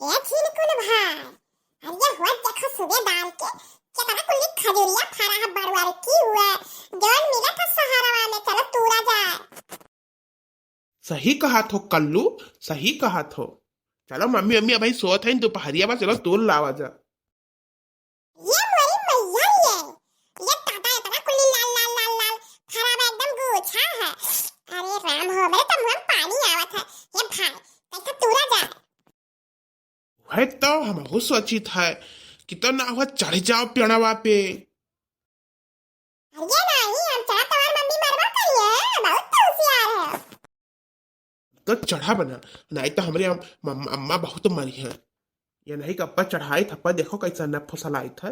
ये छिलकुल भाई अरे हुआ देखो सुबह डाल के कितना कुल्ली खजूरिया खा रहा बड़वार की हुआ जौन मिला था सहारा वाले चलो तूरा जाए। सही कहा थो कल्लू, सही कहा थो। चलो मम्मी मम्मी अभी सोत है दोपहरिया में, चलो तोल लावा जा। ये मोरी मैया ये टाटा इतना कुल्ली लाल लाल लाल लाल खराब एकदम गुच्छा है। अरे राम हो मेरे तो मुंह में पानी आवत है। ये भाई कैसा तूरा जाए। है तो हम बहुत सोची था कि तो ना हुआ चढ़ जाओ पेड़वा पे। अरे नहीं हम चढ़ा तुम्हारी मम्मी मरवा करी है बहुत तो होशियार है। तो चढ़ा बना, नहीं तो हमारे अम्मा बहुत मरी है। ये नहीं कप्पा चढ़ाई थप्पा देखो कैसा न फुसलाई था।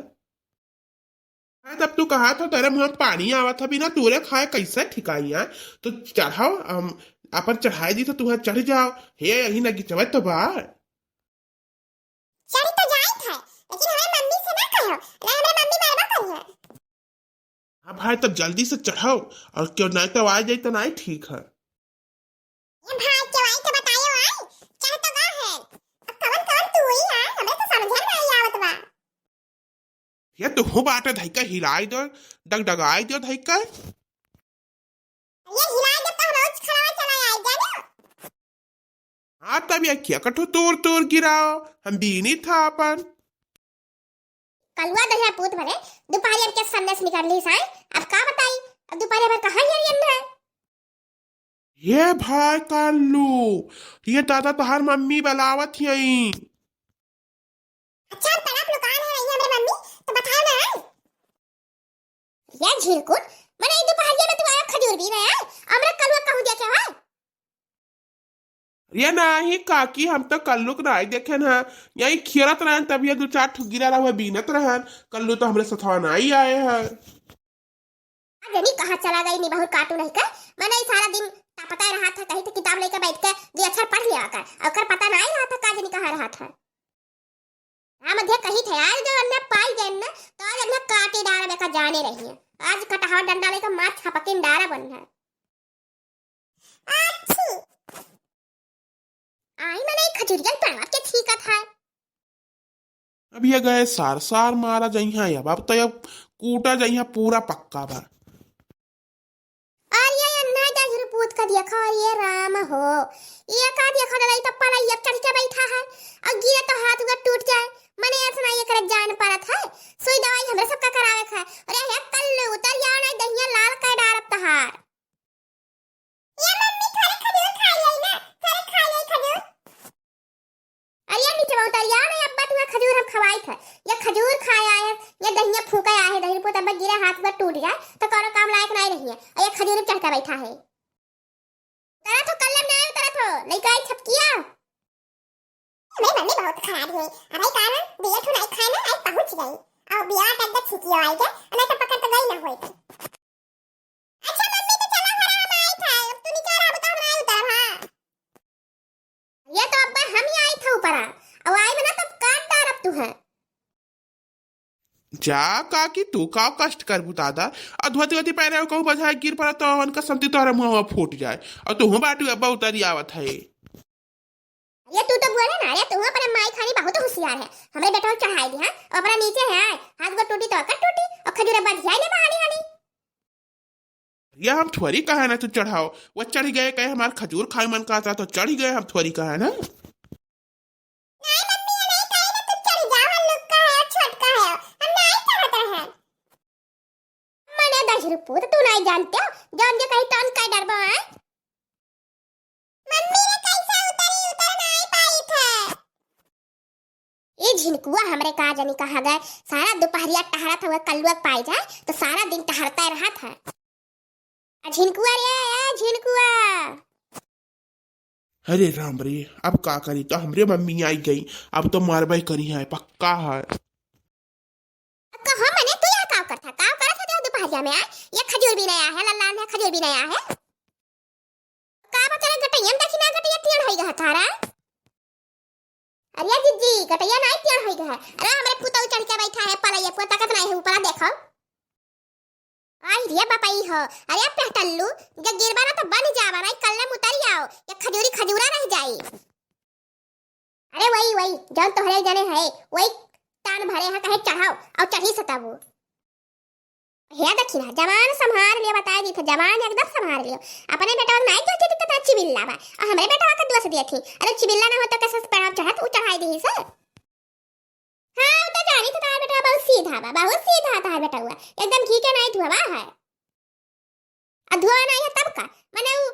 तब तू कहा था तेरे मुंह में पानी आवा था बिना तूरे खाए कैसे ठिकाइया। तो चढ़ाओ अपन चढ़ाई दी तो तुम्हें चढ़ जाओ। हे यही ना गिचवा तो बार चढ़ी तो जाई था लेकिन हमें मम्मी से ना कहो ना हमें मम्मी मरवा करी है। हाँ भाई तब जल्दी से चढ़ाओ, और क्यों नहीं तो आ जाए तो नहीं ठीक है। ये भाई चवाई तो बतायो आई चढ़ तो गा है अब कवन कवन तू ही है हमें तो समझ में नहीं आवत बा। ये तो हो बात है धैका हिलाई दो, डगडगाई दो धैका। ये हिला जब तो हम रोज खड़ा चला आई जानो। हाँ तब ये क्या कठो तोड़ तोड़ गिराओ, हम बीनी था अपन। कलवा दहिया पूत भरे दोपहर के सामने से निकल ली साई अब का बताई अब दोपहर में कहां है। ये भाई कल्लू, ये दादा तोहार मम्मी बलावत यही। अच्छा तड़प लुकान है रही है मेरी मम्मी तो बताओ ना। ये झिरकुट मैंने दोपहर में तू आया खजूर भी रहा है हमरा कलवा कहूं देखे है। ये नहीं काकी हम तो कल्लू को नहीं देखे ना, यही खेलत रहन तब ये दो चार ठुक गिरा रहा बीनत रहन। कल्लू तो हमरे सथवा नहीं आए हैं। जनी कहाँ चला गई नहीं बहुत काटू नहीं कर मैंने सारा दिन पता रहा था कहीं तो किताब लेकर बैठ के जो अक्षर पढ़ लिया कर और पता नहीं रहा था का जनी कहाँ रहा था। हाँ मध्य कहीं थे आज जो अन्ना पाई गए ना तो आज अन्ना काटे डारा बेका जाने रही है। आज कटहर डंडा लेकर मार छपके डारा बन है। अच्छी आई मैंने खजूरियन पढ़वा के ठीक था। अब ये गए सार सार मारा जइहा, अब तो अब कूटा जइहा पूरा पक्का बा। और ये अन्ना जहर पूत का देखो ये राम हो ये का देखो दलाई तो पला ये चढ़ के बैठा है और गिरे तो हाथ उगा टूट जाए मने ऐसा नहीं ये करे जान पड़ा था सुई दवाई हमरे सब का करावे था। अरे हे कल उतर या नहीं दहिया लाल का डारब तहार। ये मम्मी थारे खजूर खा ली ना थारे खा ली खजूर। अरे नीचे उतर या नहीं अब्बा तुम्हें खजूर हम खवाई था ये खजूर खाया है ये दहिया फूका है दही पुत अब गिरा हाथ में टूट जाए तो करो काम लायक नहीं रही है और ये खजूर चढ़ के बैठा है। तेरा तो कलम नहीं उतरा तो नहीं काई छपकिया। मैं मम्मी बहुत खराब है अरे कारण बिया ठुनाई खाना आई पहुंच गई और बिया तक तक छिकी आई के मैं तो पकड़ तो गई ना होई थी। अच्छा मम्मी तो चला हरा हम आई था अब तू नीचे रहा बता बनाई उतर। हां ये तो अब्बा हम ही आई था ऊपर अब आई बना तब काट डार अब तू है। जा काकी तू का कष्ट कर बुतादा अधवती वती पैरे कहूँ बजाय गिर पड़ा तो उनका संति तोहरा मुंह फूट जाए और तू बाटू अब्बा उतरी आवत है। ये तू तो बोले ना ये तू अपने माई खानी बहुत होशियार है हमरे बेटा को चढ़ाई दी हां और अपना नीचे है हाथ को टूटी तो कर टूटी और खजूर बच जाए ले बहाने वाली। या हम थोड़ी कहा ना तू चढ़ाओ, वो चढ़ गए कहे हमार खजूर खाए मन का था तो चढ़ गए, हम थोड़ी कहा ना। नहीं मम्मी ये नहीं कहे ना तू चढ़ जा हम लोग का है छोट का है हम नहीं चाहता है। मने दशरू पूत तू नहीं जानते हो जान जो कहीं तन का डरबा है। मम्मी ने कैसे उतरी उतर नहीं पाई था। ये झिनकुआ हमरे का जानी कहा गए सारा दोपहरिया टहरा था वो कल्लुआ पाई जाए तो सारा दिन टहरता रहा था। झिनकुआ रे झिनकुआ। अरे राम रे अब का करी, तो हमरे मम्मी आई गई अब तो मारबाई करी है पक्का है। कहा मैंने तू यहाँ काम करा था दोपहरिया में ये खजूर भी नहीं आया है लल्लान है खजूर भी नहीं आया है का बता गटैया देखी ना गटैया टेढ़ होई गया थारा। अरे जीजी गटैया नहीं टेढ़ होई गया अरे हमरे पुतौ चढ़ के बैठा है पलैया पुता ताकत नहीं है ऊपर देखो। आई रे बापाई हो अरे पेटल्लू जब गिरबा ना तो बन जावा नहीं कल में उतर आओ ये खजूरी खजूरा रह जाई। अरे वही वही जौन तोहरे जने है वही तान भरे है कहे चढ़ाओ और चढ़ी सताबो। हे दक्षिणा जवान संभार लियो बता दी थे जवान एकदम संभार लियो अपने बेटा नहीं जो चीज तो चिबिल्ला बा और हमरे बेटा का दोष दिए थी अरे चिबिल्ला ना हो तो कैसे पढ़ाओ चढ़त उ चढ़ाई दी सर। हाँ उ तो जानी तो तार बेटा बहुत सीधा बा बहुत सीधा तार बेटा हुआ एकदम घी के नहीं धुआ है और धुआ नहीं है तब का माने उ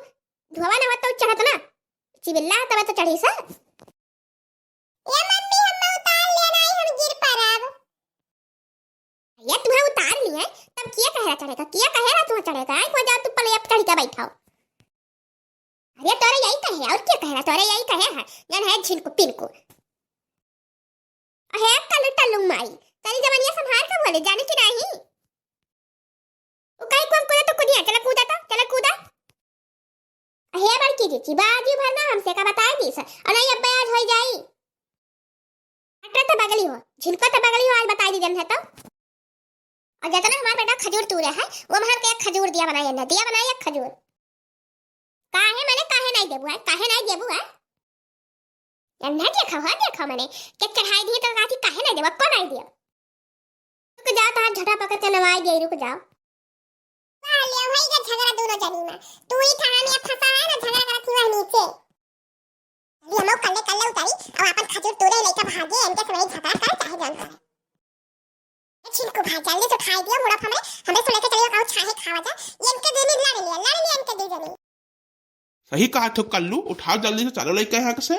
धुआ ना हो तो चढ़त ना चिबिल्ला तब तो चढ़ी सर। ये मम्मी हम उतार लेना ही हम गिर पड़ब ये तुम्हें उतार लिया तब किया कह रहा चढ़ेगा किया कह रहा तुम्हें चढ़ेगा को जा तू पले अब चढ़ के बैठाओ। अरे तोरे यही कहे और क्या कह रहा तोरे यही कहे है जन है झिन को पिन को है कल टल्लू माई तेरी जवानिया संभाल के बोले जाने की नहीं वो कहीं को हमको तो कुदिया चला कूदा था चला कूदा हे बड़की जी बाजी भरना हमसे का बता दी सर और नहीं अब आज हो जाई अटरा तो बगली हो झिनको तो बगली हो आज बता दी जन है तो और जतना हमारा बेटा खजूर तूरे है वो महल के एक खजूर दिया बनाया ना दिया बनाया एक खजूर काहे मैंने काहे नहीं देबू है काहे नहीं देबू है ना देखो मैंने के चढ़ाई दी तो काठी काहे नहीं देबा कौन नहीं दिया रुक जाओ तार झटा पकड़ के नवाई दे रुक जाओ ले भाई का झगड़ा दोनों जनी में तू ही थाना में फंसा है ना झगड़ा करती हुआ नीचे ये हम कल्ले उतारी और अपन खजूर तोड़े लेके भागे इनके समय झगड़ा कर चाहे जान करे छिलको भाग जल्दी तो खाई दिया मुड़ा हमें तो लेके चलियो खाओ छाहे खावा जा ये इनके देनी लड़ लिया इनके दे जनी सही कहा तो कल्लू उठाओ जल्दी से चलो लेके यहाँ से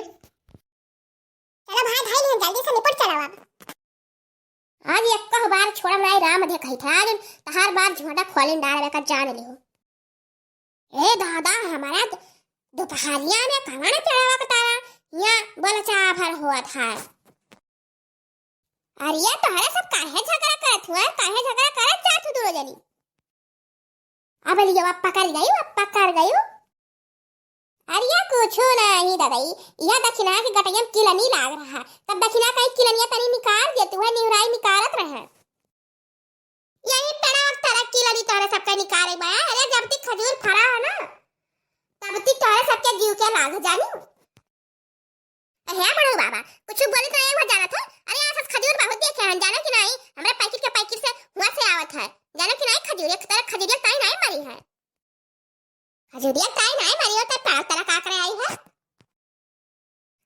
चलो भाई भाई ले जल्दी से निपट चलो अब आज एक कह बार छोड़ा नहीं राम दे कही था आज तहार बार झोटा खोलिन डाल का जान लियो ए दादा हमारा दोपहरिया में कहां चढ़ावा का तारा यहां बलचा भर हुआ था अरे तो हरे सब काहे झगड़ा करत हुआ काहे झगड़ा करत जात दोनों जनी अब लियो अब पकड़ गई अरे कुछ नहीं दादाई यह दक्षिणा के गटैया किलनी लाग रहा तब दक्षिणा का किलनिया तनी निकाल दे तू है निहुराई निकालत रहे यही पेड़ा और तरह किलनी तोरे सबका निकाले बा अरे जब तक खजूर फरा है ना तब तक तोरे सबके जीव के लाग जानी है बड़ो बाबा कुछ बोले तो ये हो जाना था अरे यहाँ सब खजूर बहुत देखे हैं जाना कि नहीं हमारे पैकेट से हुआ से आवत है जाना कि नहीं खजूरिया तरह खजूरिया ताई नहीं मरी है खजूरिया ताई नहीं मरी हो तो तरह काकड़े आई है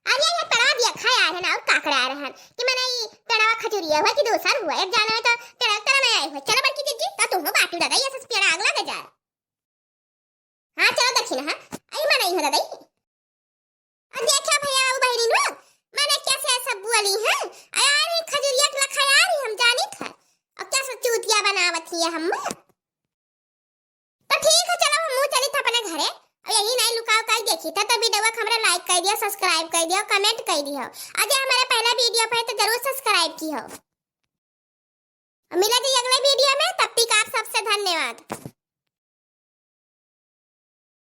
अरे ये पड़ा दिया खाया है ना और काकड़े आ रहे हैं कि मैंने ये पेड़ा खजूरिया हुआ कि दूसरा हुआ एक जाना है तो तरह में आई हुआ चलो बड़की जीजी तो तुम बाटू दादा ये सब पेड़ा आग लग जाए हाँ चलो दक्षिण हाँ आई मैं नहीं हो दादा अब देखा भैया वो बहनी लोग मैंने कैसे सब बोली है यार खजूरिया के लखा यार हम जानी था अब क्या सब चूतिया बनावत ही हम तो ठीक है चलो हम चली था अपने घरे और यही नहीं लुकाओ काई देखी था तो वीडियो को हमरा लाइक कर दिया सब्सक्राइब कर दिया कमेंट कर दिया अगर हमारे पहला वीडियो पे तो जरूर सब्सक्राइब की हो मिला जी अगले वीडियो में तब तक आप सबसे धन्यवाद।